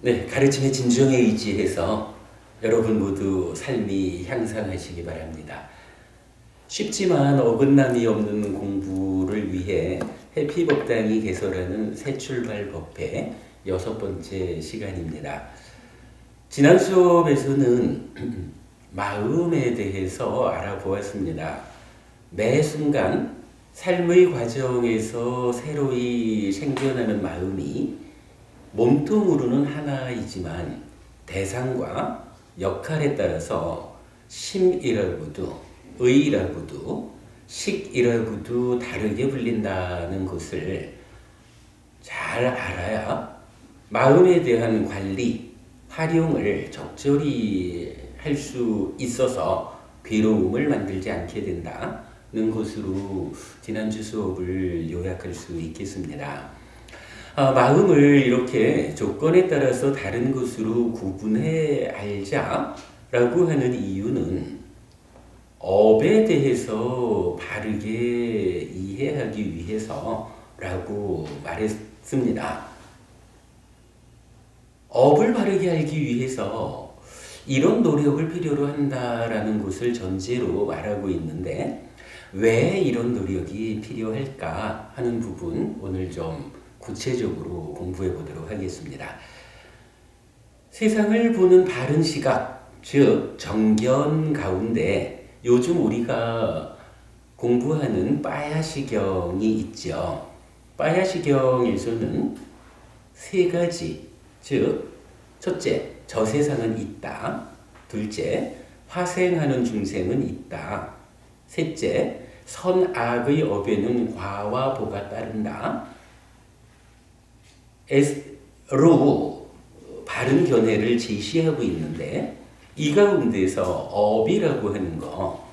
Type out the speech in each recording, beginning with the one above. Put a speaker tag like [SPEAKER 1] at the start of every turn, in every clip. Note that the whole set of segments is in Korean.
[SPEAKER 1] 네, 가르침의 진정에 의지해서 여러분 모두 삶이 향상하시기 바랍니다. 쉽지만 어긋남이 없는 공부를 위해 해피법당이 개설하는 새 출발 법회 6번째 시간입니다. 지난 수업에서는 마음에 대해서 알아보았습니다. 매 순간 삶의 과정에서 새로이 생겨나는 마음이 몸통으로는 하나이지만 대상과 역할에 따라서 심이라고도 의라고도 식이라고도 다르게 불린다는 것을 잘 알아야 마음에 대한 관리, 활용을 적절히 할 수 있어서 괴로움을 만들지 않게 된다는 것으로 지난주 수업을 요약할 수 있겠습니다. 마음을 이렇게 조건에 따라서 다른 것으로 구분해 알자라고 하는 이유는 업에 대해서 바르게 이해하기 위해서라고 말했습니다. 업을 바르게 알기 위해서 이런 노력을 필요로 한다라는 것을 전제로 말하고 있는데 왜 이런 노력이 필요할까 하는 부분 오늘 좀 구체적으로 공부해 보도록 하겠습니다. 세상을 보는 바른 시각, 즉 정견 가운데 요즘 우리가 공부하는 빠야시경이 있죠. 빠야시경에서는 세 가지, 즉 첫째, 저 세상은 있다. 둘째, 화생하는 중생은 있다. 셋째, 선악의 업에는 과와 보가 따른다. 로 바른 견해를 제시하고 있는데 이 가운데서 업이라고 하는 거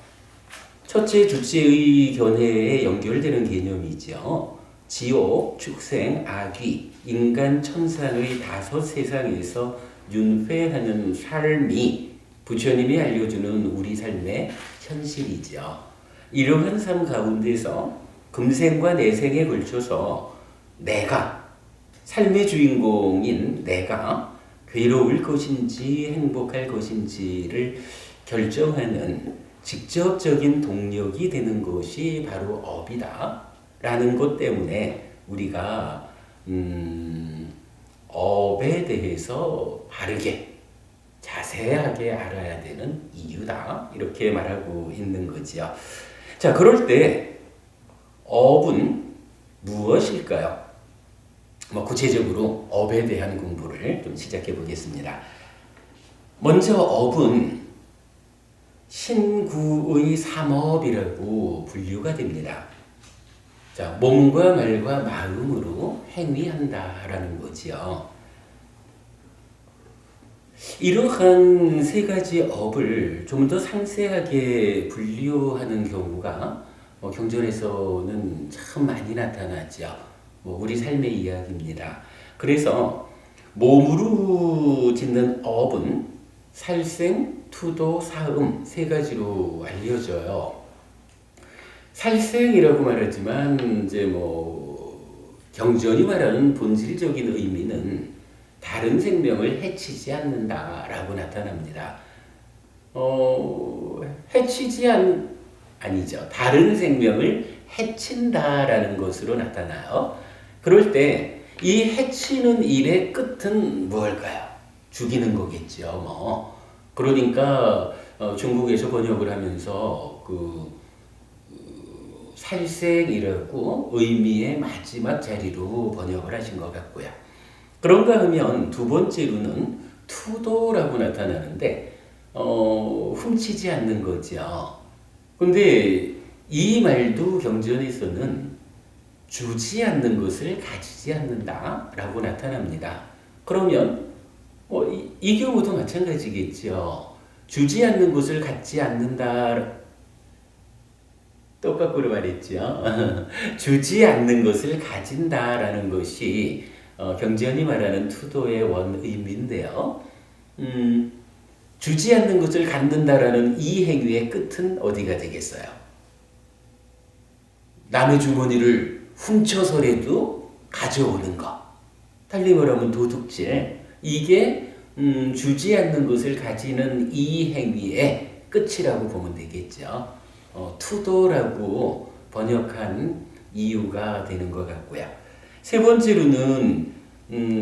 [SPEAKER 1] 첫째, 둘째의 견해에 연결되는 개념이죠. 지옥, 축생, 악귀, 인간, 천상의 5 세상에서 윤회하는 삶이 부처님이 알려주는 우리 삶의 현실이죠. 이러한 삶 가운데서 금생과 내생에 걸쳐서 내가 삶의 주인공인 내가 괴로울 것인지 행복할 것인지를 결정하는 직접적인 동력이 되는 것이 바로 업이다 라는 것 때문에 우리가 업에 대해서 바르게 자세하게 알아야 되는 이유다 이렇게 말하고 있는 거죠. 자, 그럴 때 업은 무엇일까요? 구체적으로 업에 대한 공부를 좀 시작해 보겠습니다. 먼저 업은 신구의 삼업이라고 분류가 됩니다. 자, 몸과 말과 마음으로 행위한다라는 거지요. 이러한 세 가지 업을 좀 더 상세하게 분류하는 경우가 경전에서는 참 많이 나타나죠. 우리 삶의 이야기입니다. 그래서 몸으로 짓는 업은 살생, 투도, 사음 세 가지로 알려져요. 살생이라고 말하지만 이제 경전이 말하는 본질적인 의미는 다른 생명을 해치지 않는다라고 나타납니다. 아니죠. 다른 생명을 해친다라는 것으로 나타나요. 그럴 때 이 해치는 일의 끝은 무엇일까요? 죽이는 거겠죠. 그러니까 중국에서 번역을 하면서 살생이라고 의미의 마지막 자리로 번역을 하신 것 같고요. 그런가 하면 두 번째로는 투도라고 나타나는데 훔치지 않는 거죠. 근데 이 말도 경전에서는 주지 않는 것을 가지지 않는다라고 나타납니다. 그러면 이 경우도 마찬가지겠죠. 주지 않는 것을 갖지 않는다. 똑같고로 말했죠. 주지 않는 것을 가진다라는 것이 경전이 말하는 투도의 원의미인데요. 주지 않는 것을 갖는다라는 이 행위의 끝은 어디가 되겠어요? 남의 주머니를 훔쳐서라도 가져오는 것. 달리 말하면 도둑질. 이게 주지 않는 것을 가지는 이 행위의 끝이라고 보면 되겠죠. 투도라고 번역한 이유가 되는 것 같고요. 세 번째로는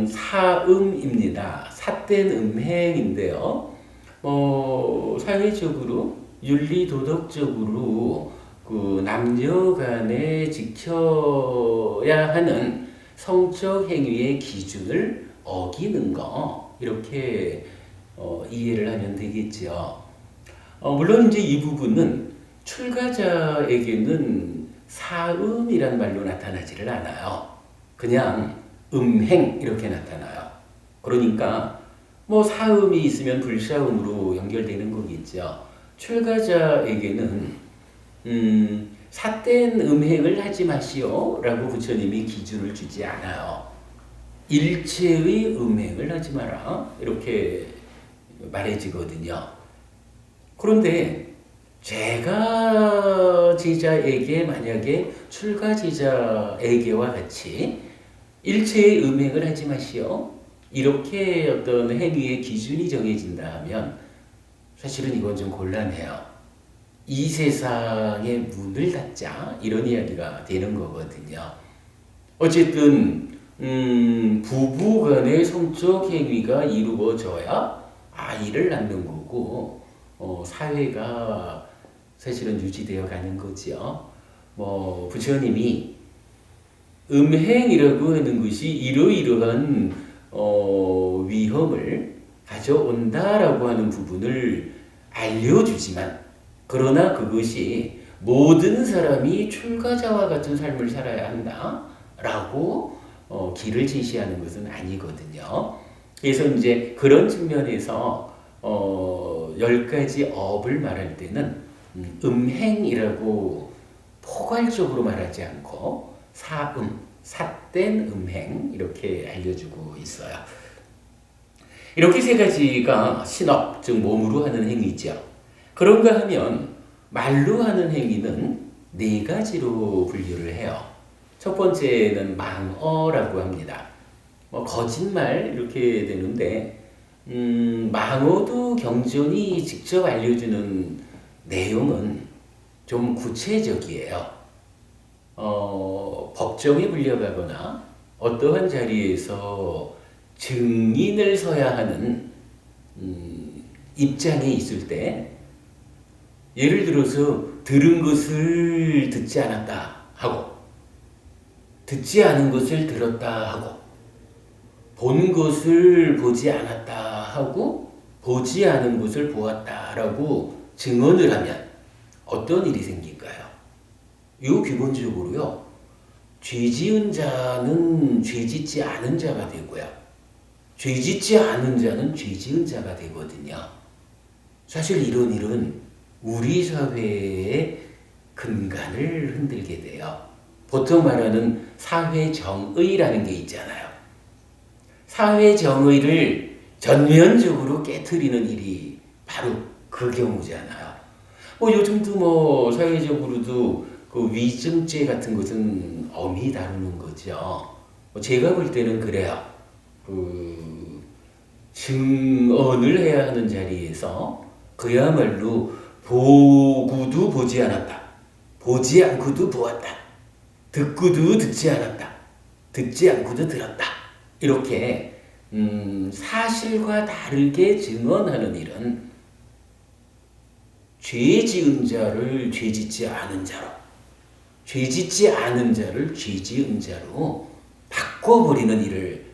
[SPEAKER 1] 사음입니다. 삿된 음행인데요. 사회적으로 윤리 도덕적으로 그 남녀 간에 지켜야 하는 성적 행위의 기준을 어기는 거, 이렇게 이해를 하면 되겠죠. 물론 이제 이 부분은 출가자에게는 사음이란 말로 나타나지를 않아요. 그냥 음행 이렇게 나타나요. 그러니까 뭐 사음이 있으면 불사음으로 연결되는 거겠죠. 출가자에게는 삿된 음행을 하지 마시오 라고 부처님이 기준을 주지 않아요. 일체의 음행을 하지 마라 이렇게 말해지거든요. 그런데 제가 제자에게 만약에 출가 제자에게와 같이 일체의 음행을 하지 마시오 이렇게 어떤 행위의 기준이 정해진다 하면 사실은 이건 좀 곤란해요. 이 세상의 문을 닫자 이런 이야기가 되는 거거든요. 어쨌든 부부 간의 성적 행위가 이루어져야 아이를 낳는 거고 사회가 사실은 유지되어 가는 거죠. 부처님이 음행이라고 하는 것이 이러이러한 위험을 가져온다라고 하는 부분을 알려주지만 그러나 그것이 모든 사람이 출가자와 같은 삶을 살아야 한다라고 길을 제시하는 것은 아니거든요. 그래서 이제 그런 측면에서 10가지 업을 말할 때는 음행이라고 포괄적으로 말하지 않고 사음, 삿된 음행 이렇게 알려주고 있어요. 이렇게 세 가지가 신업, 즉 몸으로 하는 행위죠. 그런가 하면 말로 하는 행위는 네 가지로 분류를 해요. 첫 번째는 망어라고 합니다. 거짓말 이렇게 되는데 망어도 경전이 직접 알려주는 내용은 좀 구체적이에요. 법정에 불려가거나 어떠한 자리에서 증인을 서야 하는 입장에 있을 때 예를 들어서 들은 것을 듣지 않았다 하고 듣지 않은 것을 들었다 하고 본 것을 보지 않았다 하고 보지 않은 것을 보았다라고 증언을 하면 어떤 일이 생길까요? 이 기본적으로요. 죄 지은 자는 죄 짓지 않은 자가 되고요. 죄 짓지 않은 자는 죄 지은 자가 되거든요. 사실 이런 일은 우리 사회의 근간을 흔들게 돼요. 보통 말하는 사회정의라는 게 있잖아요. 사회정의를 전면적으로 깨트리는 일이 바로 그 경우잖아요. 요즘도 사회적으로도 그 위증죄 같은 것은 엄히 다루는 거죠. 제가 볼 때는 그래요. 증언을 해야 하는 자리에서 그야말로 보고도 보지 않았다. 보지 않고도 보았다. 듣고도 듣지 않았다. 듣지 않고도 들었다. 이렇게 사실과 다르게 증언하는 일은 죄 지은 자를 죄 짓지 않은 자로, 죄 짓지 않은 자를 죄 지은 자로 바꿔버리는 일을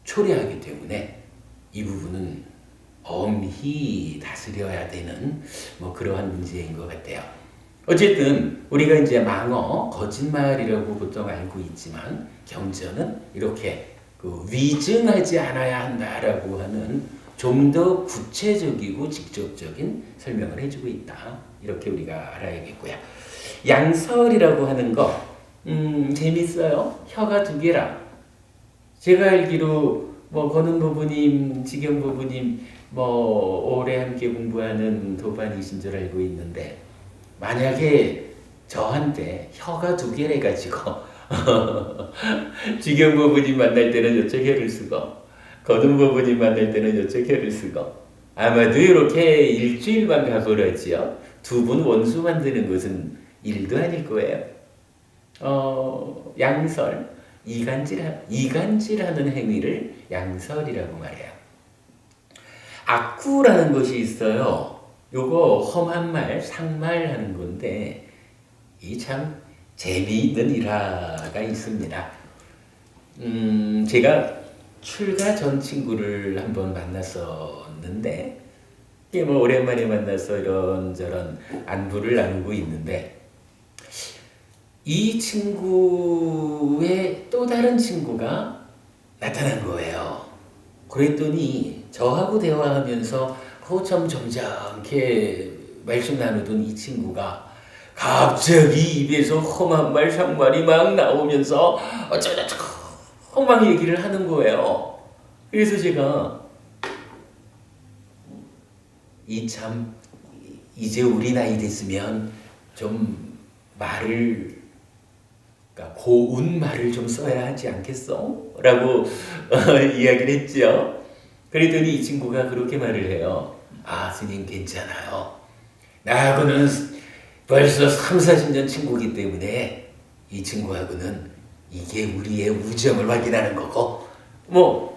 [SPEAKER 1] 초래하기 때문에 이 부분은 엄히 다스려야 되는 그러한 문제인 것 같아요. 어쨌든 우리가 이제 망어, 거짓말이라고 보통 알고 있지만 경전은 이렇게 위증하지 않아야 한다라고 하는 좀 더 구체적이고 직접적인 설명을 해주고 있다. 이렇게 우리가 알아야겠고요. 양설이라고 하는 거 재밌어요. 혀가 두 개라. 제가 알기로 권은 부부님, 지경 부부님 오래 함께 공부하는 도반이신 줄 알고 있는데 만약에 저한테 혀가 두 개래 가지고 지경 부부님 만날 때는 저쪽 혀를 쓰고 거둔 부분이 만날 때는 이쪽 혀를 쓰고 아마도 이렇게 일주일만 가보라지요. 두 분 원수 만드는 것은 일도 아닐 거예요. 양설, 이간질하는 행위를 양설이라고 말해요. 악구라는 것이 있어요. 요거 험한 말, 상말 하는 건데 이 참 재미있는 일화가 있습니다. 제가 출가 전 친구를 한번 만났었는데 이게 뭐 오랜만에 만나서 이런저런 안부를 나누고 있는데 이 친구의 또 다른 친구가 나타난 거예요. 그랬더니 저하고 대화하면서 호참 점잖게 말씀 나누던 이 친구가 갑자기 입에서 험한 말, 상말이 막 나오면서 어쩌고저쩌고 막 얘기를 하는 거예요. 그래서 제가 이제 우리 나이 됐으면 좀 말을, 그러니까 고운 말을 좀 써야 하지 않겠어? 라고 이야기를 했죠. 그랬더니 이 친구가 그렇게 말을 해요. 아, 스님 괜찮아요. 나하고는 벌써 3, 40년 친구이기 때문에 이 친구하고는 이게 우리의 우정을 확인하는 거고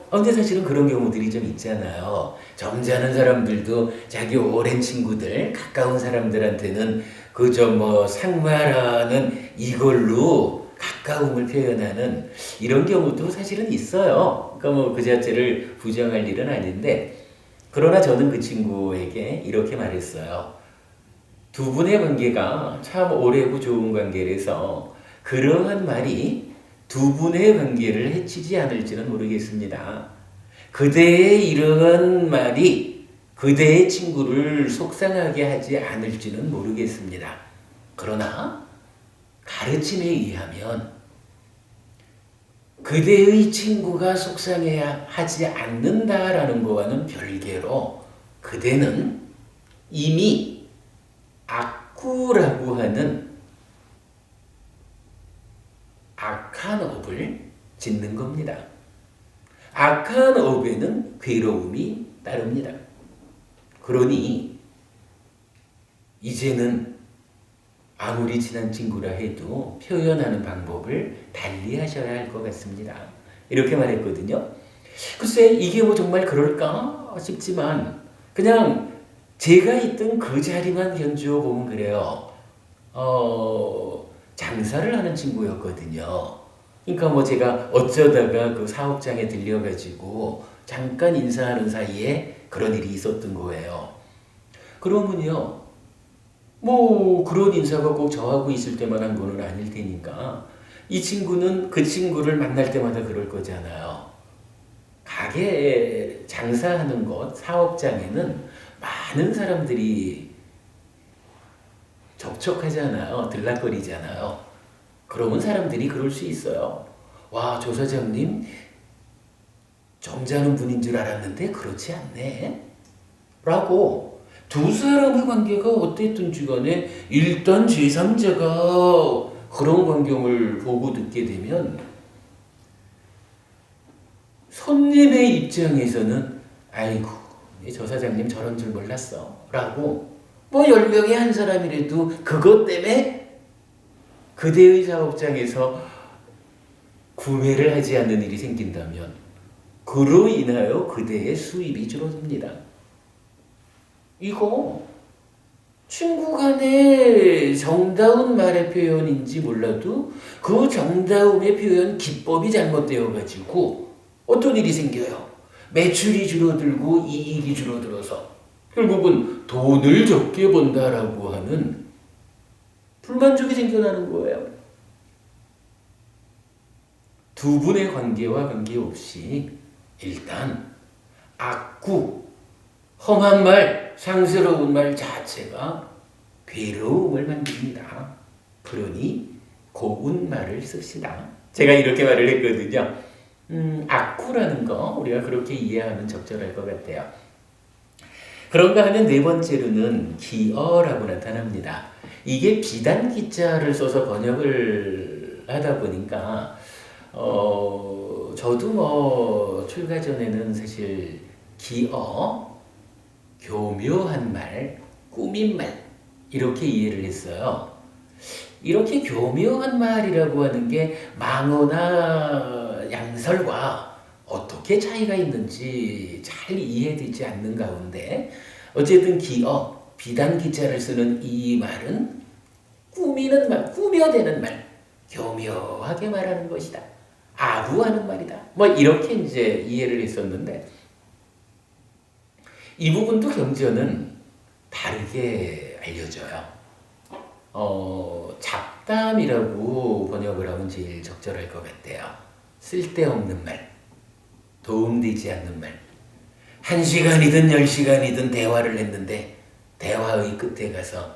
[SPEAKER 1] 근데 사실은 그런 경우들이 좀 있잖아요. 점잖은 사람들도 자기 오랜 친구들, 가까운 사람들한테는 그저 상말하는 이걸로 가까움을 표현하는 이런 경우도 사실은 있어요. 그러니까 그 자체를 부정할 일은 아닌데, 그러나 저는 그 친구에게 이렇게 말했어요. 두 분의 관계가 참 오래고 좋은 관계라서 그러한 말이 두 분의 관계를 해치지 않을지는 모르겠습니다. 그대의 이러한 말이 그대의 친구를 속상하게 하지 않을지는 모르겠습니다. 그러나 가르침에 의하면 그대의 친구가 속상해야 하지 않는다라는 것과는 별개로 그대는 이미 악구라고 하는 악한 업을 짓는 겁니다. 악한 업에는 괴로움이 따릅니다. 그러니 이제는 아무리 친한 친구라 해도 표현하는 방법을 달리 하셔야 할 것 같습니다. 이렇게 말했거든요. 글쎄 이게 정말 그럴까 싶지만 그냥 제가 있던 그 자리만 견주어 보면 그래요. 장사를 하는 친구였거든요. 그러니까 제가 어쩌다가 그 사업장에 들려가지고 잠깐 인사하는 사이에 그런 일이 있었던 거예요. 그러면요, 그런 인사가 꼭 저하고 있을 때만 한 거는 아닐 테니까 이 친구는 그 친구를 만날 때마다 그럴 거잖아요. 가게 장사하는 곳, 사업장에는 많은 사람들이 접촉하잖아요. 들락거리잖아요. 그러면 사람들이 그럴 수 있어요. 와, 조 사장님 점잖은 분인 줄 알았는데 그렇지 않네. 라고 두 사람의 관계가 어땠든지 간에 일단 제3자가 그런 광경을 보고 듣게 되면 손님의 입장에서는 아이고, 저 사장님 저런 줄 몰랐어. 라고 10명에 한 사람이라도 그것 때문에 그대의 사업장에서 구매를 하지 않는 일이 생긴다면 그로 인하여 그대의 수입이 줄어듭니다. 이거 친구 간의 정다운 말의 표현인지 몰라도 그 정다움의 표현 기법이 잘못되어 가지고 어떤 일이 생겨요. 매출이 줄어들고 이익이 줄어들어서 결국은 돈을 적게 번다라고 하는 불만족이 생겨나는 거예요. 두 분의 관계와 관계없이 일단 악구, 험한 말, 상스러운 말 자체가 괴로움을 만듭니다. 그러니 고운 말을 씁시다. 제가 이렇게 말을 했거든요. 악구라는 거 우리가 그렇게 이해하면 적절할 것 같아요. 그런가 하면 네 번째로는 기어라고 나타납니다. 이게 비단기자를 써서 번역을 하다 보니까 저도 뭐 출가 전에는 사실 기어, 교묘한 말, 꾸민 말 이렇게 이해를 했어요. 이렇게 교묘한 말이라고 하는 게 망어나 양설과 어떻게 차이가 있는지 잘 이해되지 않는 가운데 어쨌든 기어, 비단기자를 쓰는 이 말은 꾸미는 말, 꾸며대는 말, 교묘하게 말하는 것이다. 아부하는 말이다. 뭐 이렇게 이제 이해를 했었는데 이 부분도 경전은 다르게 알려져요. 잡담이라고 번역을 하면 제일 적절할 것 같아요. 쓸데없는 말, 도움되지 않는 말. 1시간이든 10시간이든 대화를 했는데 대화의 끝에 가서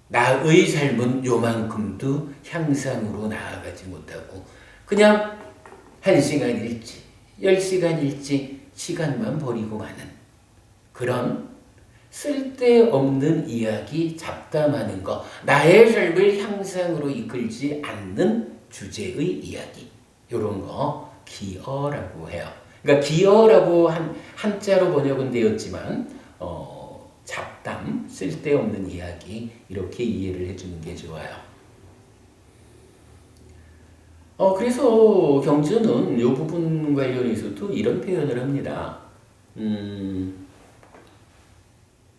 [SPEAKER 1] 나의 삶은 요만큼도 향상으로 나아가지 못하고 그냥 1시간일지 10시간일지 시간만 버리고 마는 그런 쓸데없는 이야기, 잡담하는 거, 나의 삶을 향상으로 이끌지 않는 주제의 이야기 이런 거 기어라고 해요. 그러니까 기어라고 한자로 번역은 되었지만 잡담, 쓸데없는 이야기 이렇게 이해를 해주는 게 좋아요. 그래서 경전은 이 부분 관련해서도 이런 표현을 합니다.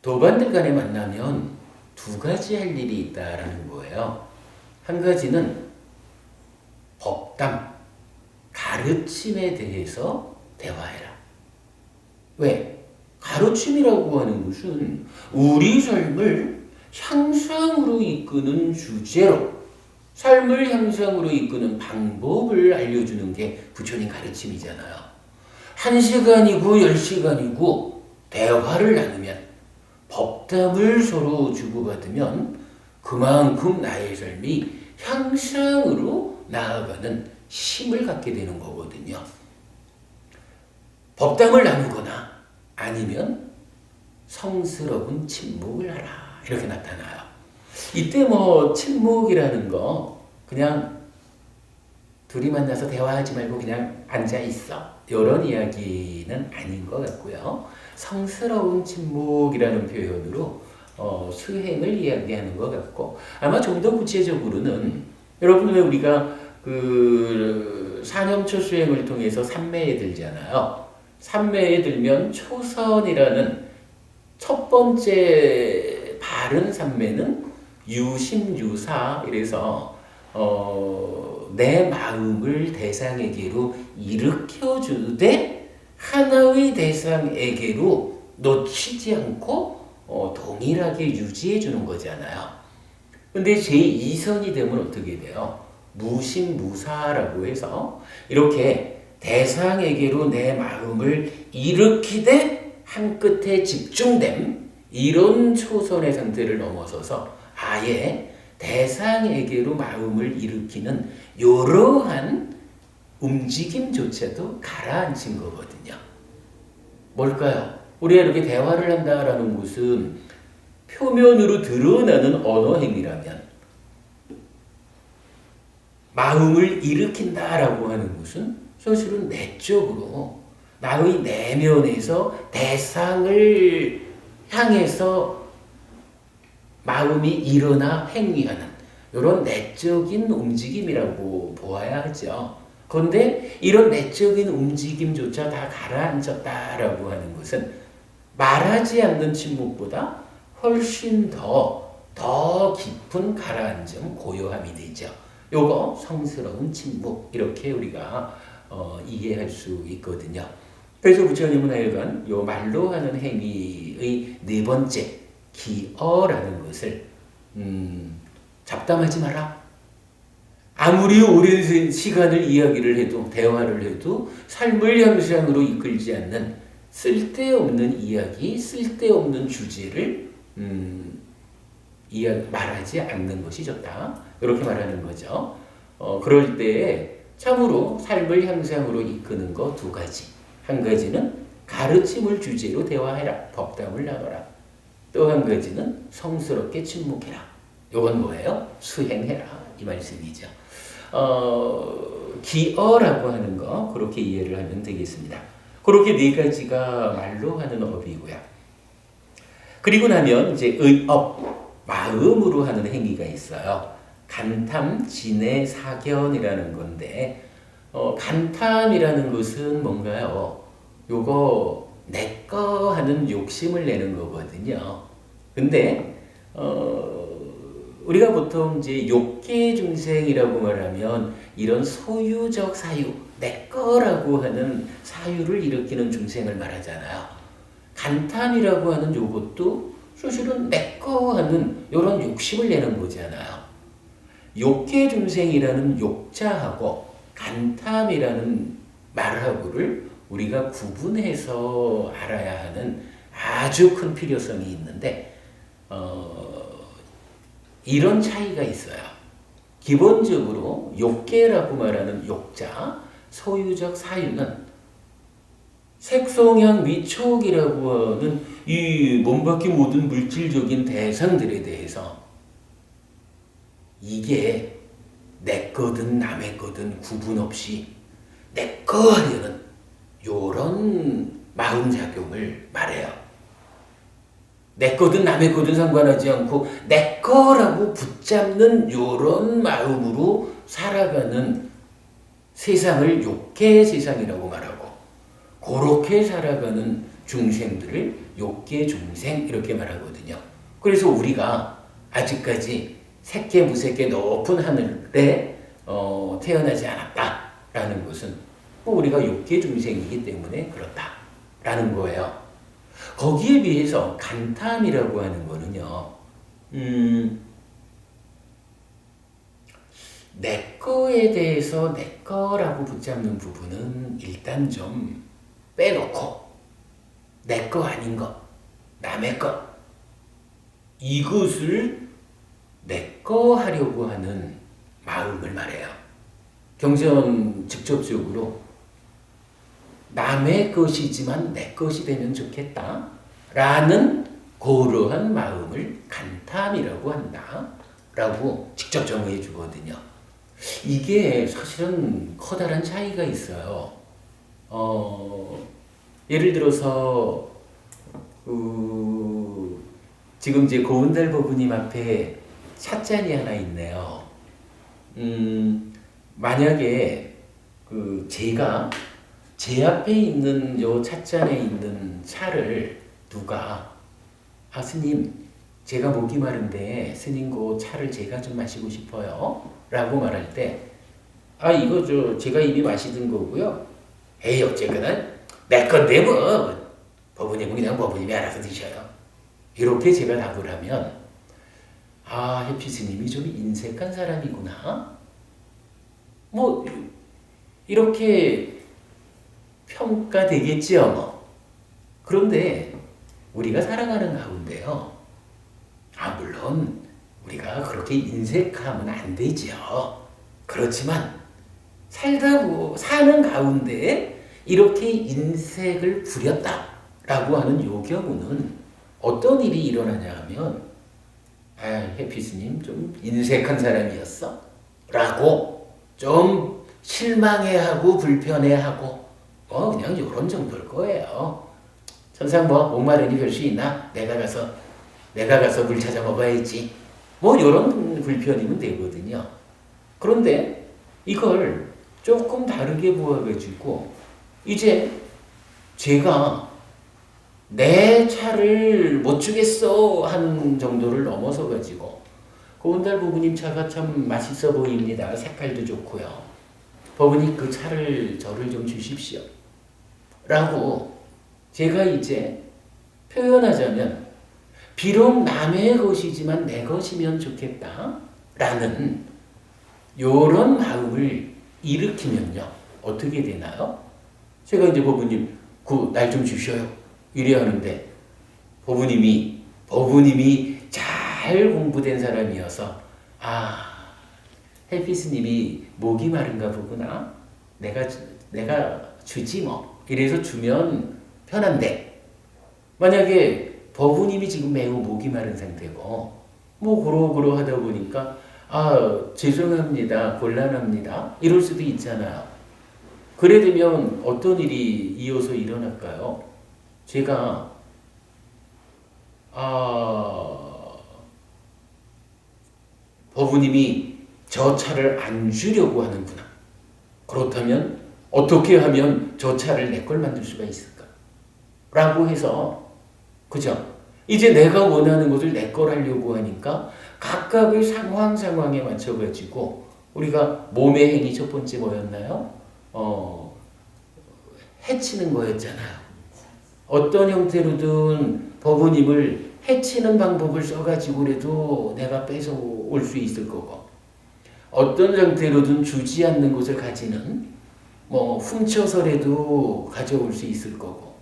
[SPEAKER 1] 도반들 간에 만나면 두 가지 할 일이 있다라는 거예요. 한 가지는 법담, 가르침에 대해서 대화해라. 왜? 가르침이라고 하는 것은 우리 삶을 향상으로 이끄는 주제로 삶을 향상으로 이끄는 방법을 알려주는 게 부처님 가르침이잖아요. 1시간이고 10시간이고 대화를 나누면 법담을 서로 주고받으면 그만큼 나의 삶이 향상으로 나아가는 힘을 갖게 되는 거거든요. 법담을 나누거나 아니면 성스러운 침묵을 하라 이렇게 나타나요. 이때 뭐 침묵이라는 거 그냥 둘이 만나서 대화하지 말고 그냥 앉아 있어 이런 이야기는 아닌 것 같고요. 성스러운 침묵이라는 표현으로 수행을 이야기하는 것 같고 아마 좀 더 구체적으로는 여러분 왜 우리가 그 사념초 수행을 통해서 삼매에 들잖아요. 삼매에 들면 초선이라는 첫 번째 바른 삼매는 유심유사 이래서 내 마음을 대상에게로 일으켜주되 하나의 대상에게로 놓치지 않고 동일하게 유지해 주는 거잖아요. 근데 제2선이 되면 어떻게 돼요? 무심무사라고 해서 이렇게 대상에게로 내 마음을 일으키되 한 끝에 집중됨 이런 초선의 상태를 넘어서서 아예 대상에게로 마음을 일으키는 이러한 움직임조차도 가라앉힌 거거든요. 뭘까요? 우리가 이렇게 대화를 한다라는 것은 표면으로 드러나는 언어행위라면 마음을 일으킨다라고 하는 것은 사실은 내적으로 나의 내면에서 대상을 향해서 마음이 일어나 행위하는 이런 내적인 움직임이라고 보아야 하죠. 그런데 이런 내적인 움직임조차 다 가라앉았다라고 하는 것은 말하지 않는 침묵보다 훨씬 더 깊은 가라앉음, 고요함이 되죠. 요거 성스러운 침묵 이렇게 우리가 이해할 수 있거든요. 그래서 부처님은 하여간 요 말로 하는 행위의 네 번째 기어라는 것을 잡담하지 마라. 아무리 오랜 시간을 이야기를 해도 대화를 해도 삶을 향상으로 이끌지 않는 쓸데없는 이야기, 쓸데없는 주제를 말하지 않는 것이 좋다. 이렇게 말하는 거죠. 그럴 때 참으로 삶을 향상으로 이끄는 거 두 가지. 한 가지는 가르침을 주제로 대화해라. 법담을 나눠라. 또 한 가지는 성스럽게 침묵해라. 이건 뭐예요? 수행해라. 이 말씀이죠. 기어라고 하는 거 그렇게 이해를 하면 되겠습니다. 그렇게 네 가지가 말로 하는 업이고요. 그리고 나면 이제 의업, 마음으로 하는 행위가 있어요. 간탐, 진해, 사견이라는 건데 간탐이라는 것은 뭔가요? 요거 내꺼 하는 욕심을 내는 거거든요. 근데 우리가 보통 이제 욕계 중생이라고 말하면 이런 소유적 사유, 내꺼라고 하는 사유를 일으키는 중생을 말하잖아요. 간탐이라고 하는 요것도 사실은 내꺼 하는 이런 욕심을 내는 거잖아요. 욕계 중생이라는 욕자하고 간탐이라는 말하고를 우리가 구분해서 알아야 하는 아주 큰 필요성이 있는데 이런 차이가 있어요. 기본적으로 욕계라고 말하는 욕자, 소유적 사유는 색성향 미촉이라고 하는 이 몸밖의 모든 물질적인 대상들에 대해서 이게 내 거든 남의 거든 구분 없이 내 거 하려는 요런 마음작용을 말해요. 내 거든 남의 거든 상관하지 않고 내 거라고 붙잡는 요런 마음으로 살아가는 세상을 욕계 세상이라고 말하고 그렇게 살아가는 중생들을 욕계 중생 이렇게 말하거든요. 그래서 우리가 아직까지 색계 무색계 높은 하늘에 태어나지 않았다라는 것은 우리가 욕계 중생이기 때문에 그렇다라는 거예요. 거기에 비해서 간탐이라고 하는 거는요, 내 거에 대해서 내 거라고 붙잡는 부분은 일단 좀 빼놓고 내 거 아닌 것, 남의 것 이것을 내 거 하려고 하는 마음을 말해요. 경전 직접적으로 남의 것이지만 내 것이 되면 좋겠다 라는 그러한 마음을 간탐이라고 한다 라고 직접 정의해 주거든요. 이게 사실은 커다란 차이가 있어요. 예를 들어서 지금 이제 고은달 법부님 앞에 찻잔이 하나 있네요. 만약에 제가 제 앞에 있는 요 찻잔에 있는 차를 누가 스님 제가 목이 마른데 스님 그 차를 제가 좀 마시고 싶어요 라고 말할 때 이거 제가 이미 마시던 거고요. 에이 어쨌거나 내 건데 뭐 법부님은 그냥 법부님이 알아서 드셔요. 이렇게 제가 답을 하면 해피 스님이 좀 인색한 사람이구나 뭐 이렇게 평가되겠지요 뭐. 그런데 우리가 살아가는 가운데요. 물론 우리가 그렇게 인색하면 안 되죠. 그렇지만 사는 가운데 이렇게 인색을 부렸다라고 하는 요 경우는 어떤 일이 일어나냐 하면 해피스님 좀 인색한 사람이었어 라고 좀 실망해하고 불편해하고 그냥 요런 정도일 거예요. 천상 목마르니 별 수 있나? 내가 가서 물 찾아 먹어야지. 요런 불편이면 되거든요. 그런데 이걸 조금 다르게 보아가지고 이제 제가 내 차를 못 주겠어 하는 정도를 넘어서 가지고 고은달 부부님 차가 참 맛있어 보입니다. 색깔도 좋고요. 법은이 그 차를 저를 좀 주십시오. 라고 제가 이제 표현하자면 비록 남의 것이지만 내 것이면 좋겠다 라는 요런 마음을 일으키면요. 어떻게 되나요? 제가 이제 법부님 날 좀 주셔요. 이래 하는데 법부님이 잘 공부된 사람이어서 헬피스님이 목이 마른가 보구나. 내가 주지 뭐. 이래서 주면 편한데 만약에 법부님이 지금 매우 목이 마른 상태고 그러고 하다 보니까 죄송합니다. 곤란합니다. 이럴 수도 있잖아요. 그래 되면 어떤 일이 이어서 일어날까요? 제가, 법우님이 저 차를 안 주려고 하는구나. 그렇다면 어떻게 하면 저 차를 내 걸 만들 수가 있을까? 라고 해서, 그죠? 이제 내가 원하는 것을 내 걸 하려고 하니까 각각의 상황에 맞춰가지고 우리가 몸의 행위 첫 번째 뭐였나요? 해치는 거였잖아요. 어떤 형태로든 법우님을 해치는 방법을 써가지고라도 내가 뺏어올 수 있을 거고, 어떤 형태로든 주지 않는 것을 가지는, 훔쳐서라도 가져올 수 있을 거고,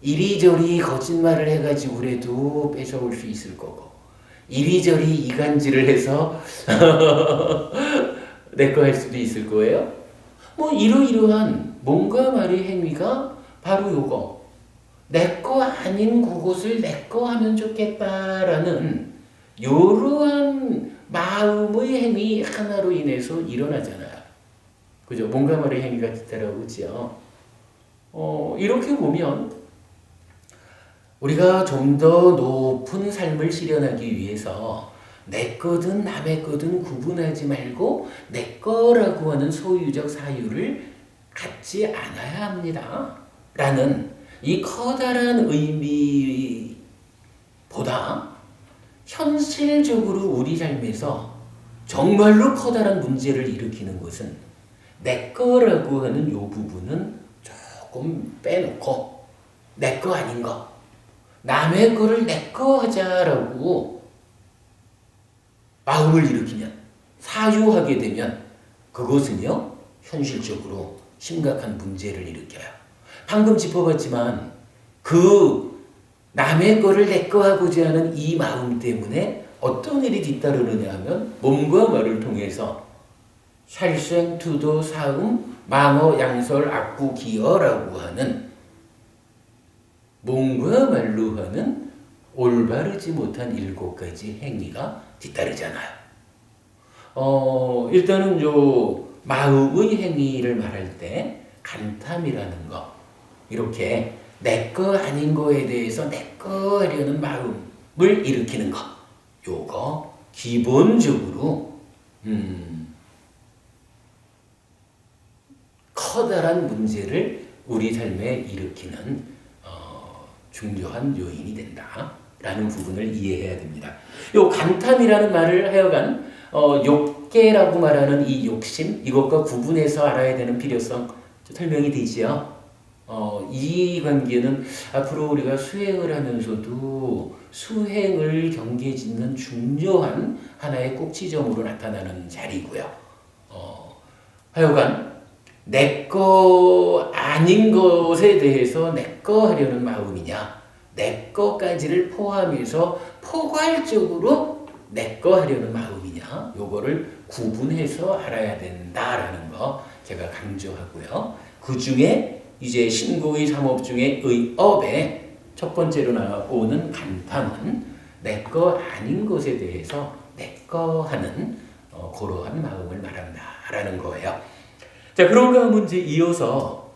[SPEAKER 1] 이리저리 거짓말을 해가지고라도 뺏어올 수 있을 거고, 이리저리 이간질을 해서 내 거 할 수도 있을 거예요. 이러이러한 몸과 말의 행위가 바로 요거. 내 거 아닌 그것을 내 거 하면 좋겠다라는 요러한 마음의 행위 하나로 인해서 일어나잖아요. 그죠? 몸과 말의 행위가 뒤따라오죠. 이렇게 보면 우리가 좀 더 높은 삶을 실현하기 위해서 내 거든 남의 거든 구분하지 말고 내 거라고 하는 소유적 사유를 갖지 않아야 합니다. 라는 이 커다란 의미보다 현실적으로 우리 삶에서 정말로 커다란 문제를 일으키는 것은 내 거라고 하는 이 부분은 조금 빼놓고 내 거 아닌 거, 남의 거를 내 거 하자라고 마음을 일으키면, 사유하게 되면 그것은요 현실적으로 심각한 문제를 일으켜요. 방금 짚어봤지만 그 남의 거를 내 거 하고자 하는 이 마음 때문에 어떤 일이 뒤따르느냐 하면 몸과 말을 통해서 살생, 투도, 사음, 망어, 양설, 악구, 기어라고 하는 몸과 말로 하는 올바르지 못한 7가지 행위가 뒤따르잖아요. 일단은 요 마음의 행위를 말할 때 간탐이라는 거, 이렇게 내 거 아닌 거에 대해서 내 거 하려는 마음을 일으키는 거, 요거 기본적으로 커다란 문제를 우리 삶에 일으키는 중요한 요인이 된다라는 부분을 이해해야 됩니다. 요 간탐이라는 말을 하여간 욕계라고 말하는 이 욕심, 이것과 구분해서 알아야 되는 필요성 설명이 되지요. 이 관계는 앞으로 우리가 수행을 하면서도 수행을 경계짓는 중요한 하나의 꼭지점으로 나타나는 자리고요. 하여간 내 거 아닌 것에 대해서 내 거 하려는 마음이냐, 내 거까지를 포함해서 포괄적으로 내 거 하려는 마음이냐, 요거를 구분해서 알아야 된다라는 거 제가 강조하고요. 그 중에 이제 신고의 삼업 중에 의업에 첫 번째로 나오는 간탐은 내 거 아닌 것에 대해서 내 거 하는 그러한 마음을 말한다라는 거예요. 자, 그런가 하면 이제 이어서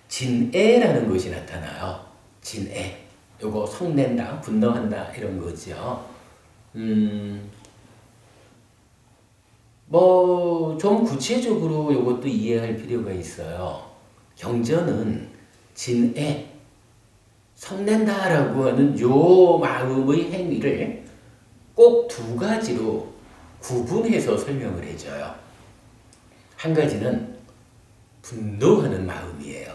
[SPEAKER 1] 진애라는 것이 나타나요. 진애. 요거 성낸다, 분노한다 이런 거죠. 좀 구체적으로 요것도 이해할 필요가 있어요. 경전은 진애, 성낸다라고 하는 요 마음의 행위를 꼭 2가지로 구분해서 설명을 해줘요. 한 가지는 분노하는 마음이에요.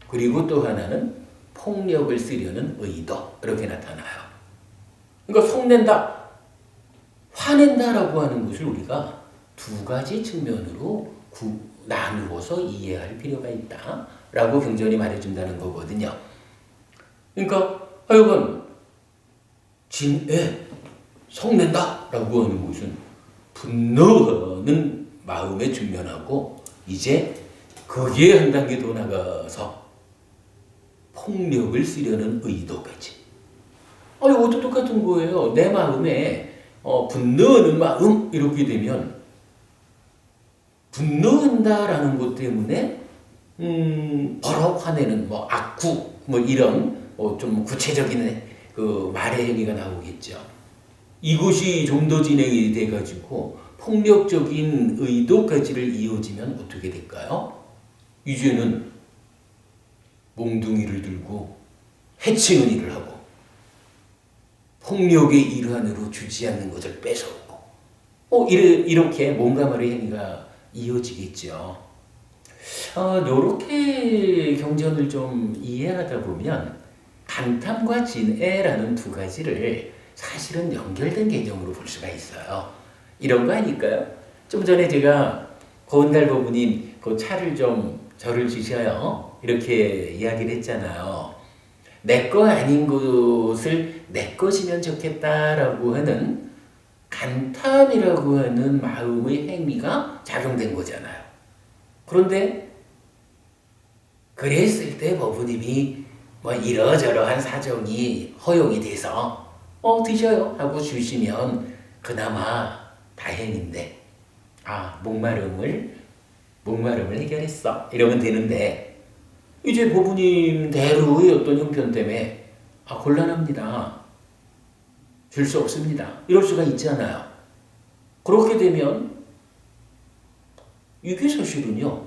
[SPEAKER 1] 그리고 또 하나는 폭력을 쓰려는 의도, 이렇게 나타나요. 그러니까 성낸다, 화낸다라고 하는 것을 우리가 2가지 측면으로 나누어서 이해할 필요가 있다라고 경전이 말해준다는 거거든요. 그러니까 하여간 진애, 성낸다라고 하는 것은 분노하는 마음의 측면하고, 이제 거기에 한 단계 더 나가서 폭력을 쓰려는 의도까지. 이것도 똑같은 거예요. 내 마음에 분노하는 마음 이렇게 되면 분노한다라는 것 때문에 버럭 화내는 뭐 악구 뭐 이런 좀 구체적인 그 말의 행위가 나오겠죠. 이것이 좀 더 진행이 돼가지고 폭력적인 의도까지를 이어지면 어떻게 될까요? 이제는 몽둥이를 들고 해치는 일을 하고 폭력의 일환으로 주지 않는 것을 뺏어오고 이렇게 몸과 말의 행위가 이어지겠죠. 이렇게 경전을 좀 이해하다 보면 간탐과 진애라는 두 가지를 사실은 연결된 개념으로 볼 수가 있어요. 이런 거 아닐까요? 좀 전에 제가 고은달 법부님 그 차를 좀 저를 주셔요. 이렇게 이야기를 했잖아요. 내 거 아닌 것을 내 것이면 좋겠다라고 하는 간탐이라고 하는 마음의 행위가 작용된 거잖아요. 그런데 그랬을 때 법부님이 뭐 이러저러한 사정이 허용이 돼서 드셔요 하고 주시면 그나마 다행인데 목마름을 해결했어 이러면 되는데 이제 법부님 대로의 어떤 형편 때문에 곤란합니다. 줄 수 없습니다. 이럴 수가 있잖아요. 그렇게 되면 이게 사실은요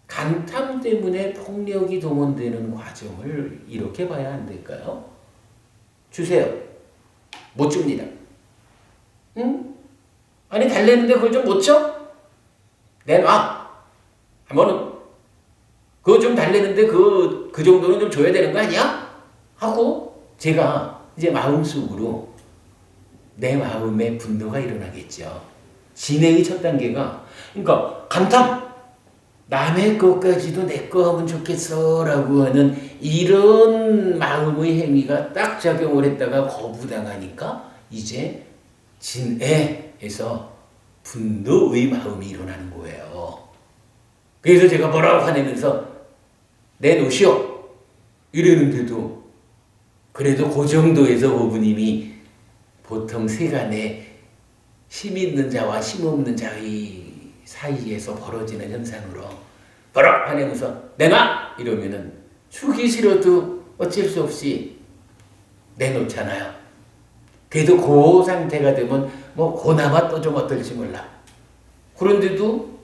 [SPEAKER 1] 간탐 때문에 폭력이 동원되는 과정을 이렇게 봐야 안 될까요? 주세요. 못 줍니다. 응? 아니 달래는데 그걸 좀 못 줘? 내놔. 한번은 그거 좀 달래는데 그 정도는 좀 줘야 되는 거 아니야? 하고 제가 이제 마음속으로 내 마음에 분노가 일어나겠죠. 진행의 첫 단계가 그러니까 간탐 남의 것까지도 내 거 하면 좋겠어 라고 하는 이런 마음의 행위가 딱 작용을 했다가 거부당하니까 이제 진애에서 분노의 마음이 일어나는 거예요. 그래서 제가 뭐라고 화내면서 내놓으시오 이랬는데도 그래도 그 정도에서 어부님이 보통 세간에 힘 있는 자와 힘 없는 자의 사이에서 벌어지는 현상으로 버럭 화내면서 내놔! 이러면은 주기 싫어도 어쩔 수 없이 내놓잖아요. 그래도 그 상태가 되면 뭐 그나마 또 좀 어떨지 몰라. 그런데도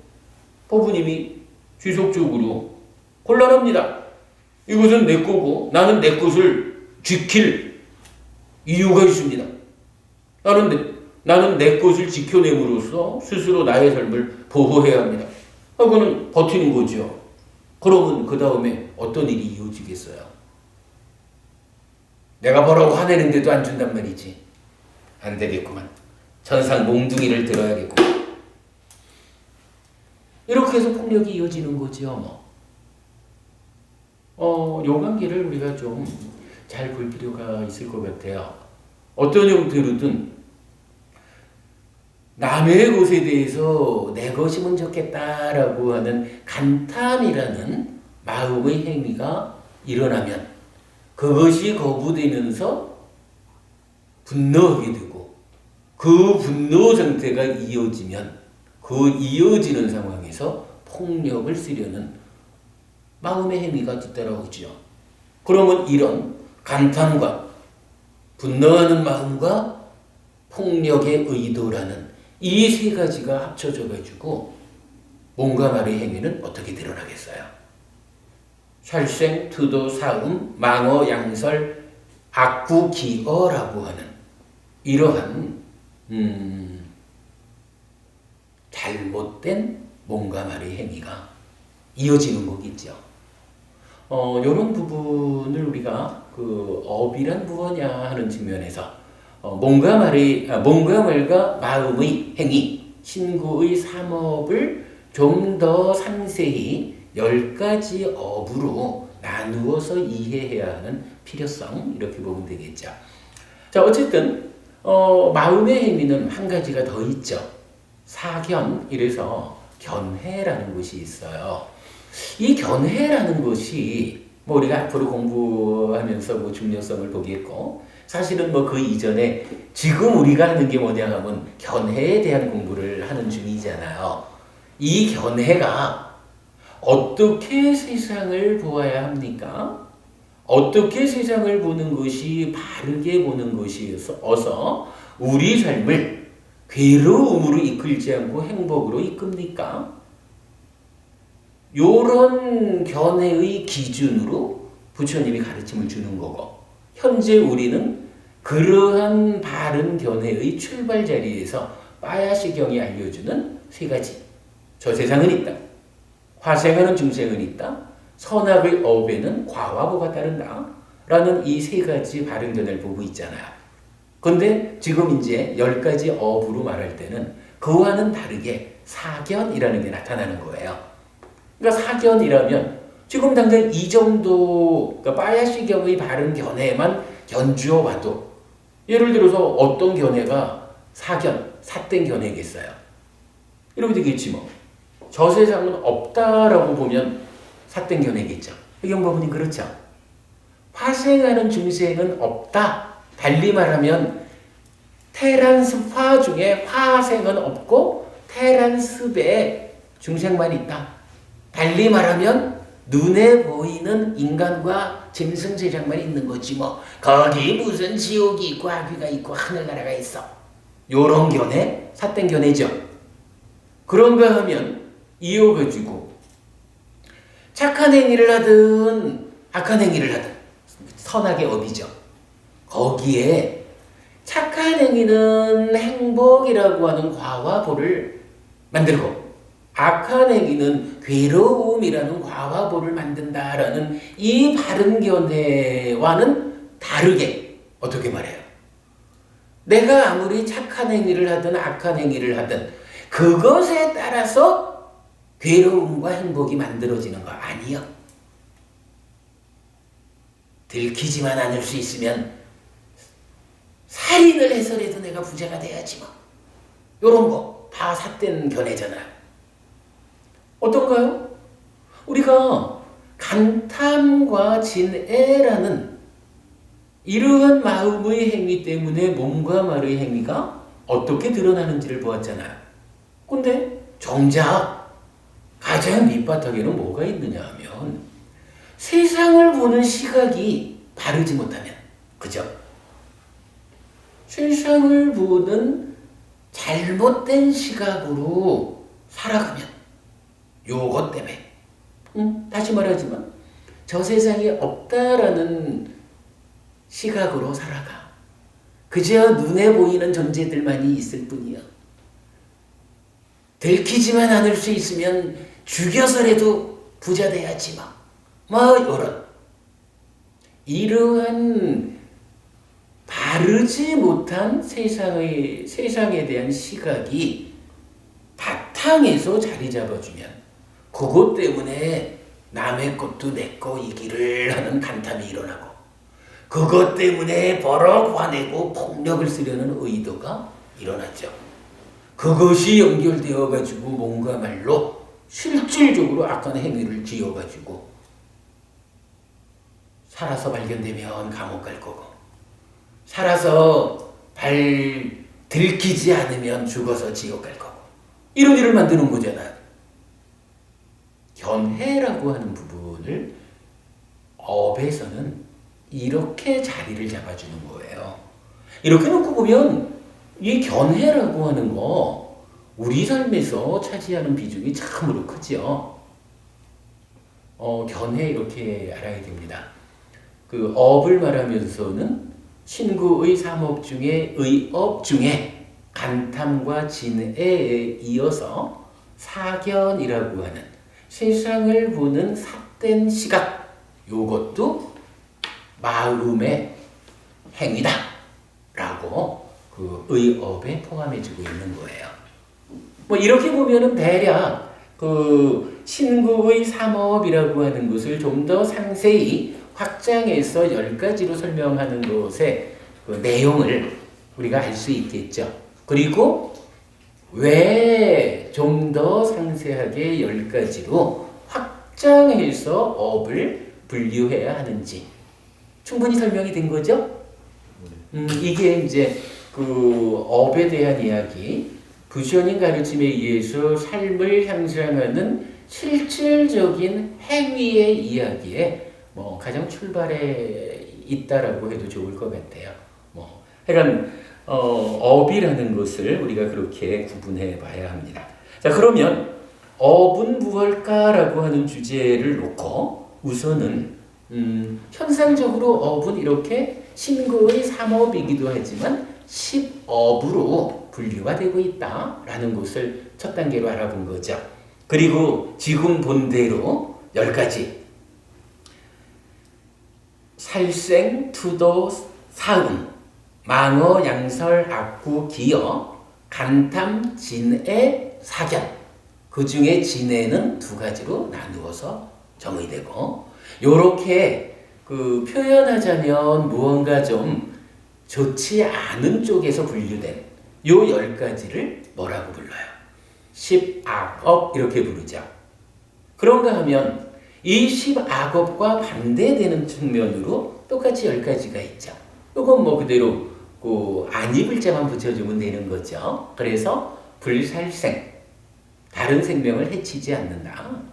[SPEAKER 1] 법부님이 지속적으로 곤란합니다. 이것은 내 거고 나는 내 것을 지킬 이유가 있습니다. 나는 내 것을 지켜냄으로써 스스로 나의 삶을 보호해야 합니다. 하고는 버티는 거죠. 그러면 그 다음에 어떤 일이 이어지겠어요? 내가 뭐라고 화내는데도 안 준단 말이지. 안 되겠구만. 천상 몽둥이를 들어야겠고. 이렇게 해서 폭력이 이어지는 거죠. 요 관계를 우리가 좀 잘 볼 필요가 있을 것 같아요. 어떤 형태로든 남의 것에 대해서 내 것이면 좋겠다라고 하는 간탐이라는 마음의 행위가 일어나면 그것이 거부되면서 분노하게 되고 그 분노 상태가 이어지면 그 이어지는 상황에서 폭력을 쓰려는 마음의 행위가 뒤따라오죠. 그러면 이런 간탐과 분노하는 마음과 폭력의 의도라는 이 세 가지가 합쳐져 가지고 몸과 말의 행위는 어떻게 드러나겠어요? 찰생, 투도, 사음, 망어, 양설, 악구, 기어라고 하는 이러한 잘못된 몸과 말의 행위가 이어지는 거겠죠. 이런 부분을 우리가 그 업이란 무엇냐 하는 측면에서 몸과 말과 마음의 행위, 신구의 삼업을 좀 더 상세히 10가지 업으로 나누어서 이해해야 하는 필요성 이렇게 보면 되겠죠. 자, 어쨌든 마음의 행위는 한 가지가 더 있죠. 사견, 이래서 견해라는 것이 있어요. 이 견해라는 것이 우리가 앞으로 공부하면서 중요성을 보겠고 사실은 뭐 그 이전에 지금 우리가 하는 게 뭐냐 하면 견해에 대한 공부를 하는 중이잖아요. 이 견해가 어떻게 세상을 보아야 합니까? 어떻게 세상을 보는 것이 바르게 보는 것이어서 우리 삶을 괴로움으로 이끌지 않고 행복으로 이끕니까? 요런 견해의 기준으로 부처님이 가르침을 주는 거고, 현재 우리는 그러한 바른 견해의 출발 자리에서 빠야시경이 알려주는 세 가지. 저 세상은 있다. 화생하는 중생은 있다. 선악의 업에는 과와 보가 따른다. 라는 이 세 가지 바른 견해를 보고 있잖아요. 근데 지금 이제 10가지 업으로 말할 때는 그와는 다르게 사견이라는 게 나타나는 거예요. 그러니까 사견이라면 지금 당장 이 정도 그러니까 빠야시경의 바른 견해만 견주어 봐도 예를 들어서 어떤 견해가 사견, 삿된 견해겠어요. 이러면 되겠지 뭐. 저 세상은 없다라고 보면 삿된 견해겠죠. 의경법문이 그렇죠. 화생하는 중생은 없다. 달리 말하면 테란스화 중에 화생은 없고 테란스배에 중생만 있다. 달리 말하면 눈에 보이는 인간과 짐승제작만 있는 거지 뭐. 거기 무슨 지옥이 있고 악귀가 있고 하늘나라가 있어. 요런 견해, 삿된 견해죠. 그런가 하면 이어가지고 착한 행위를 하든 악한 행위를 하든 선악의 업이죠. 거기에 착한 행위는 행복이라고 하는 과와 보를 만들고 악한 행위는 괴로움이라는 과와 보를 만든다라는 이 바른 견해와는 다르게 어떻게 말해요? 내가 아무리 착한 행위를 하든 악한 행위를 하든 그것에 따라서 괴로움과 행복이 만들어지는 거 아니요. 들키지만 않을 수 있으면 살인을 해서라도 내가 부자가 돼야지 뭐. 요런 거 다 삿된 견해잖아요. 어떤가요? 우리가 간탐과 진애라는 이러한 마음의 행위 때문에 몸과 말의 행위가 어떻게 드러나는지를 보았잖아요. 근데 정작 가장 밑바닥에는 뭐가 있느냐 하면 세상을 보는 시각이 바르지 못하면, 그죠? 세상을 보는 잘못된 시각으로 살아가면 요것 때문에 다시 말하지만 저 세상에 없다라는 시각으로 살아가. 그저 눈에 보이는 존재들만이 있을 뿐이야. 들키지만 않을 수 있으면 죽여서라도 부자 돼야지 뭐 요런 이러한 바르지 못한 세상에 대한 시각이 바탕에서 자리 잡아주면 그것 때문에 남의 것도 내 거이기를 하는 간탐이 일어나고 그것 때문에 버럭 화내고 폭력을 쓰려는 의도가 일어났죠. 그것이 연결되어 가지고 몸과 말로 실질적으로 악한 행위를 지어 가지고 살아서 발견되면 감옥 갈 거고 살아서 들키지 않으면 죽어서 지옥 갈 거고 이런 일을 만드는 거잖아요. 견해라고 하는 부분을 업에서는 이렇게 자리를 잡아주는 거예요. 이렇게 놓고 보면 이 견해라고 하는 거 우리 삶에서 차지하는 비중이 참으로 크죠. 견해 이렇게 알아야 됩니다. 그 업을 말하면서는 신구의 삼업 중에 의업 중에 간탐과 진애에 이어서 사견이라고 하는 세상을 보는 삿된 시각, 요것도 마음의 행위다 라고 그 의업에 포함해주고 있는 거예요. 뭐 이렇게 보면은 대략 그 신구의 삼업이라고 하는 것을 좀 더 상세히 확장해서 10가지로 설명하는 것의 그 내용을 우리가 알 수 있겠죠. 그리고 왜 좀 더 상세하게 10가지로 확장해서 업을 분류해야 하는지 충분히 설명이 된 거죠? 이게 이제 그 업에 대한 이야기, 부처님 가르침에 의해서 삶을 향상하는 실질적인 행위의 이야기에 뭐 가장 출발에 있다라고 해도 좋을 것 같아요. 뭐 하여간 업이라는 것을 우리가 그렇게 구분해 봐야 합니다. 자, 그러면 업은 무엇일까라고 하는 주제를 놓고 우선은 현상적으로 업은 이렇게 신고의 삼업이기도 하지만 십업으로 분류가 되고 있다라는 것을 첫 단계로 알아본 거죠. 그리고 지금 본대로 10가지 살생, 투도, 사음, 망어, 양설, 악구, 기여, 간탐, 진애, 사견, 그 중에 진애는 2가지로 나누어서 정의되고, 요렇게 그 표현하자면 무언가 좀 좋지 않은 쪽에서 분류된 요 10가지를 뭐라고 불러요? 십악업 이렇게 부르죠. 그런가 하면 이 십악업과 반대되는 측면으로 똑같이 10가지가 있죠. 이건 뭐 그대로 그 안입을자만 붙여주면 되는 거죠. 그래서 불살생, 다른 생명을 해치지 않는다.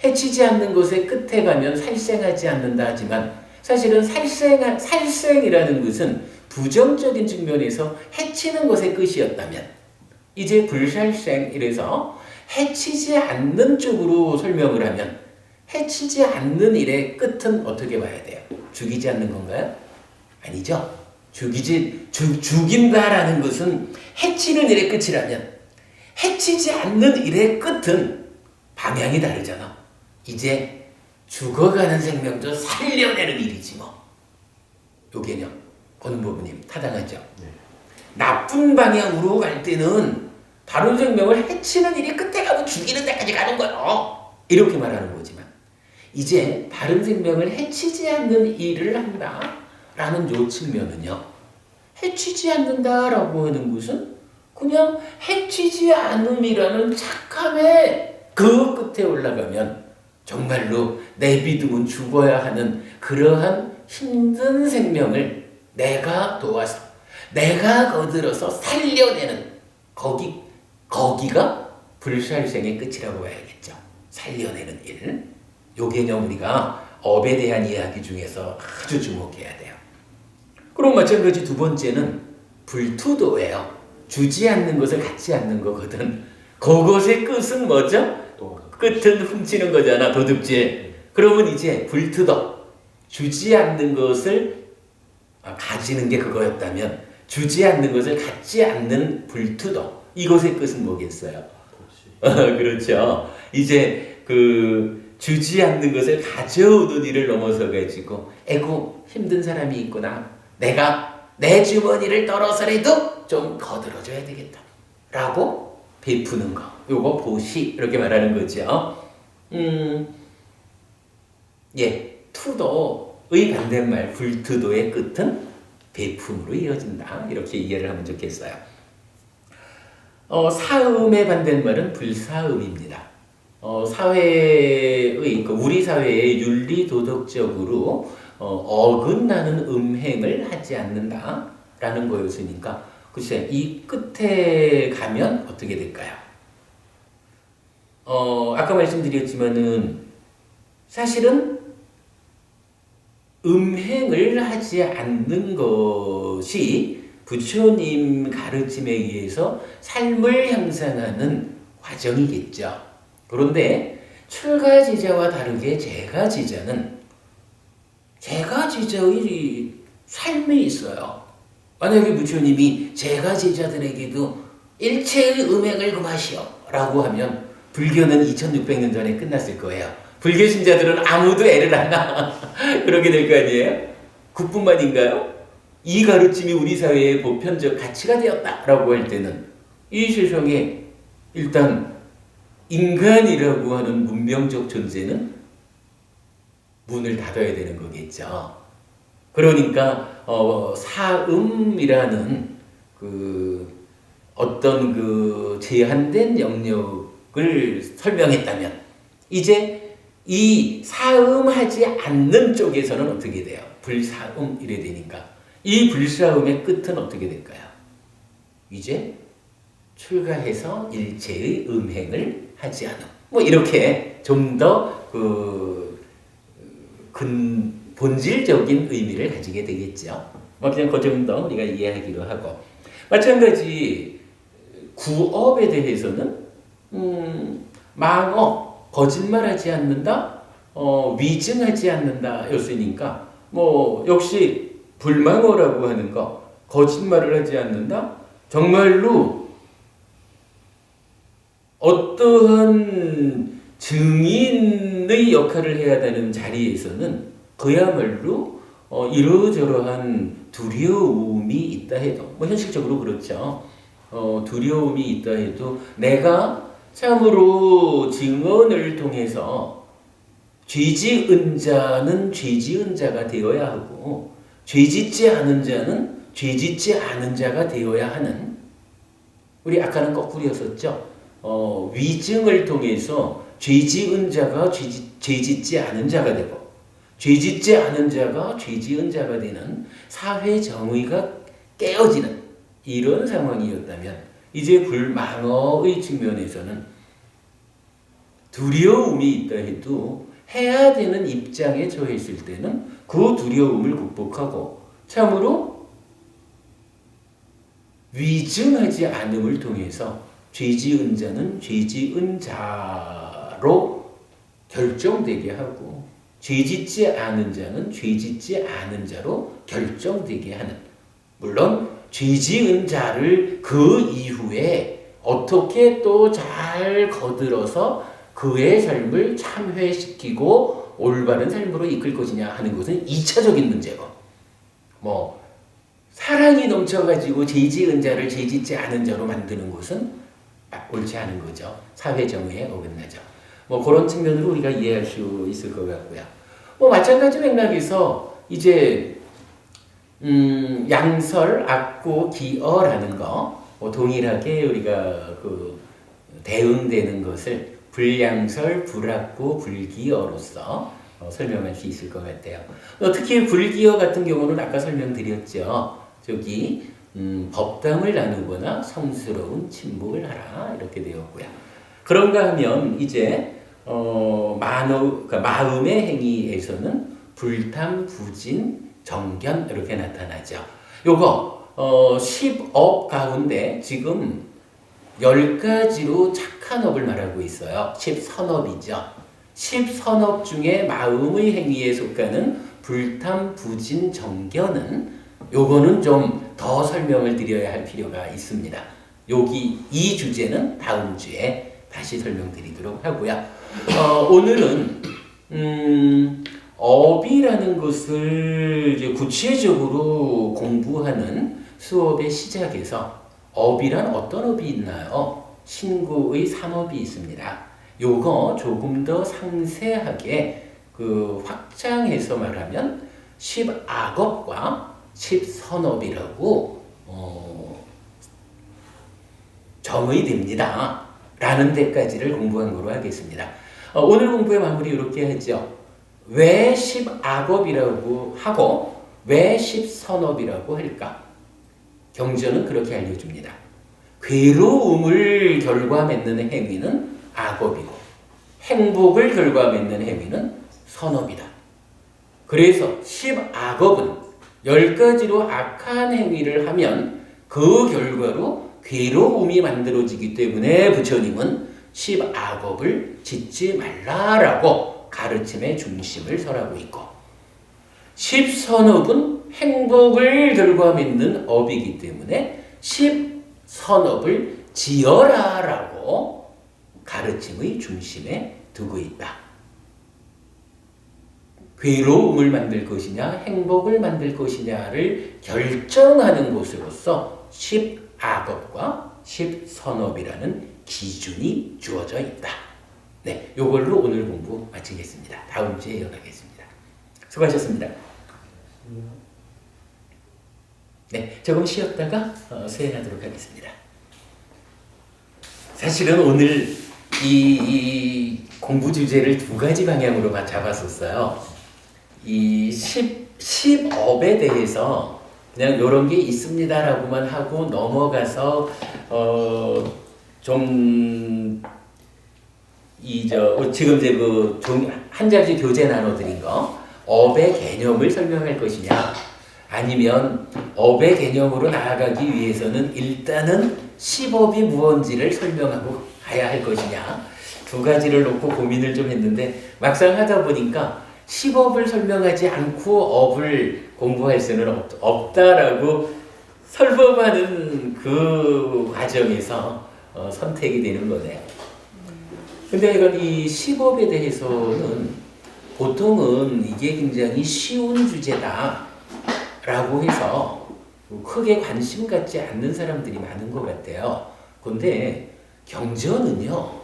[SPEAKER 1] 해치지 않는 것의 끝에 가면 살생하지 않는다 하지만 사실은 살생이라는 것은 부정적인 측면에서 해치는 것의 끝이었다면 이제 불살생 이래서 해치지 않는 쪽으로 설명을 하면 해치지 않는 일의 끝은 어떻게 봐야 돼요? 죽이지 않는 건가요? 아니죠. 죽인다라는 것은 해치는 일의 끝이라면 해치지 않는 일의 끝은 방향이 다르잖아. 이제 죽어가는 생명도 살려내는 일이지 뭐. 요 개념, 권은보부님 타당하죠? 네. 나쁜 방향으로 갈 때는 다른 생명을 해치는 일이 끝에 가고 죽이는 데까지 가는 거예요. 이렇게 말하는 거지만 이제 다른 생명을 해치지 않는 일을 한다라는 요 측면은요. 해치지 않는다라고 하는 것은 그냥 해치지 않음이라는 착함의 그 끝에 올라가면 정말로 내비두면 죽어야 하는 그러한 힘든 생명을 내가 도와서 내가 거들어서 살려내는 거기가 불살생의 끝이라고 봐야겠죠. 살려내는 일. 요 개념 우리가 업에 대한 이야기 중에서 아주 주목해야 돼요. 그럼 마찬가지 2번째는 불투도예요. 주지 않는 것을 갖지 않는 거거든. 그것의 끝은 뭐죠? 끝은 훔치는 거잖아. 도둑질. 그러면 이제 불투도. 주지 않는 것을 가지는 게 그거였다면 주지 않는 것을 갖지 않는 불투도. 이것의 끝은 뭐겠어요? 그렇죠. 이제 그 주지 않는 것을 가져오는 일을 넘어서 가지고 에고 힘든 사람이 있구나. 내가 내 주머니를 떨어서라도 좀 거들어줘야 되겠다. 라고 베푸는 거. 요거 보시 이렇게 말하는 거죠. 투도의 반대말 불투도의 끝은 베품으로 이어진다. 이렇게 이해를 하면 좋겠어요. 사음의 반대말은 불사음입니다. 우리 사회의 윤리 도덕적으로 어긋나는 음행을 하지 않는다라는 거였으니까 글쎄 이 끝에 가면 어떻게 될까요? 아까 말씀드렸지만은 사실은 음행을 하지 않는 것이 부처님 가르침에 의해서 삶을 향상하는 과정이겠죠. 그런데 출가지자와 다르게 제가지자의 삶이 있어요. 만약에 부처님이 제가지자들에게도 일체의 음행을 금하시오 라고 하면 불교는 2600년 전에 끝났을 거예요. 불교 신자들은 아무도 애를 안 나. 그러게 될 거 아니에요? 그뿐만인가요? 이 가르침이 우리 사회의 보편적 가치가 되었다라고 할 때는 이 세상에 일단 인간이라고 하는 문명적 존재는 문을 닫아야 되는 거겠죠. 그러니까 사음이라는 그 어떤 그 제한된 영역을 설명했다면 이제 이 사음하지 않는 쪽에서는 어떻게 돼요? 불사음 이래 되니까 이 불싸움의 끝은 어떻게 될까요? 이제 출가해서 일체의 음행을 하지 않음. 뭐 이렇게 좀 더 본질적인 의미를 가지게 되겠죠. 뭐 그냥 그 정도 우리가 이해하기로 하고, 마찬가지 구업에 대해서는 망어, 거짓말하지 않는다, 위증하지 않는다 였으니까 뭐 역시 불망어라고 하는 거, 거짓말을 하지 않는다, 정말로 어떠한 증인의 역할을 해야 되는 자리에서는 그야말로 이러저러한 두려움이 있다 해도, 뭐 현실적으로 그렇죠. 두려움이 있다 해도 내가 참으로 증언을 통해서 죄 지은 자는 죄 지은 자가 되어야 하고, 죄 짓지 않은 자는 죄 짓지 않은 자가 되어야 하는, 우리 아까는 거꾸로였었죠. 위증을 통해서 죄 지은 자가 죄 짓지 않은 자가 되고, 죄 짓지 않은 자가 죄 지은 자가 되는 사회 정의가 깨어지는 이런 상황이었다면, 이제 불망어의 측면에서는 두려움이 있다 해도 해야 되는 입장에 처했을 때는 그 두려움을 극복하고 참으로 위증하지 않음을 통해서 죄 지은 자는 죄 지은 자로 결정되게 하고, 죄 짓지 않은 자는 죄 짓지 않은 자로 결정되게 하는, 물론 죄 지은 자를 그 이후에 어떻게 또 잘 거들어서 그의 삶을 참회시키고 올바른 삶으로 이끌 것이냐 하는 것은 2차적인 문제고, 뭐 사랑이 넘쳐가지고 죄 지은 자를 죄 짓지 않은 자로 만드는 것은 옳지 않은 거죠. 사회 정의에 어긋나죠. 뭐 그런 측면으로 우리가 이해할 수 있을 것 같고요. 뭐 마찬가지 맥락에서 이제 양설, 악고, 기어라는 거, 뭐 동일하게 우리가 대응되는 것을 불양설, 불악고, 불기어로서 설명할 수 있을 것 같아요. 특히 불기어 같은 경우는 아까 설명드렸죠. 저기 법담을 나누거나 성스러운 침묵을 하라 이렇게 되었고요. 그런가 하면 이제 그러니까 마음의 행위에서는 불탐, 부진, 정견 이렇게 나타나죠. 요거 10업 가운데 지금 10가지로 착한 업을 말하고 있어요. 10선업이죠. 10선업 중에 마음의 행위에 속하는 불탐, 부진, 정견은 요거는 좀 더 설명을 드려야 할 필요가 있습니다. 이 주제는 다음 주에 다시 설명드리도록 하고요. 오늘은 업이라는 것을 이제 구체적으로 공부하는 수업의 시작에서 업이란 어떤 업이 있나요? 신구의 3업이 있습니다. 요거 조금 더 상세하게 확장해서 말하면 10악업과 10선업이라고 정의됩니다. 라는 데까지를 공부한 거로 하겠습니다. 오늘 공부의 마무리 이렇게 하죠. 왜 10악업이라고 하고 왜 10선업이라고 할까? 경전은 그렇게 알려줍니다. 괴로움을 결과맺는 행위는 악업이고 행복을 결과맺는 행위는 선업이다. 그래서 10악업은 10가지로 악한 행위를 하면 그 결과로 괴로움이 만들어지기 때문에 부처님은 10악업을 짓지 말라라고 가르침의 중심을 설하고 있고, 10선업은 행복을 결과맺는 업이기 때문에 10선업을 지어라라고 가르침의 중심에 두고 있다. 괴로움을 만들 것이냐 행복을 만들 것이냐를 결정하는 것으로서 10악업과 10선업이라는 기준이 주어져 있다. 네, 요걸로 오늘 공부 마치겠습니다. 다음 주에 이어가겠습니다. 수고하셨습니다. 네, 조금 쉬었다가 수행하도록 하겠습니다. 사실은 오늘 이 공부 주제를 2가지 방향으로 잡았었어요. 이 10업에 대해서 그냥 이런 게 있습니다라고만 하고 넘어가서 좀 지금 이제 한 자지 교재 나눠드린 거 업의 개념을 설명할 것이냐 아니면 업의 개념으로 나아가기 위해서는 일단은 시법이 무언지를 설명하고 가야 할 것이냐 두 가지를 놓고 고민을 좀 했는데 막상 하다 보니까 시법을 설명하지 않고 업을 공부할 수는 없다라고 설법하는 그 과정에서 선택이 되는 거네요. 근데 이건 이 시법에 대해서는 보통은 이게 굉장히 쉬운 주제다라고 해서 크게 관심 갖지 않는 사람들이 많은 것 같아요. 근데 경전은요,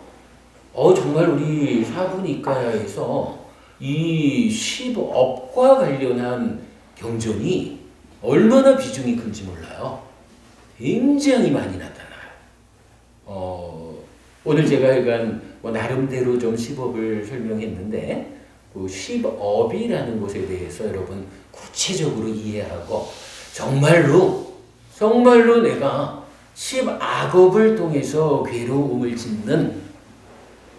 [SPEAKER 1] 정말 우리 사부니까에서 이 시법과 관련한 경전이 얼마나 비중이 큰지 몰라요. 굉장히 많이 나타나요. 오늘 제가 나름대로 좀 시법을 설명했는데 그 시법이라는 것에 대해서 여러분 구체적으로 이해하고 정말로 내가 십악업을 통해서 괴로움을 짓는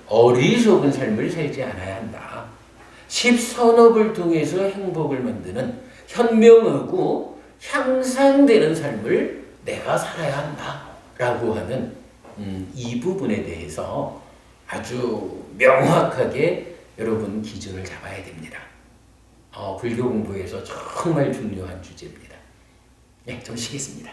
[SPEAKER 1] 어리석은 삶을 살지 않아야 한다. 십선업을 통해서 행복을 만드는 현명하고 향상되는 삶을 내가 살아야 한다. 라고 하는 이 부분에 대해서 아주 명확하게 여러분 기준을 잡아야 됩니다. 불교 공부에서 정말 중요한 주제입니다. 좀 쉬겠습니다.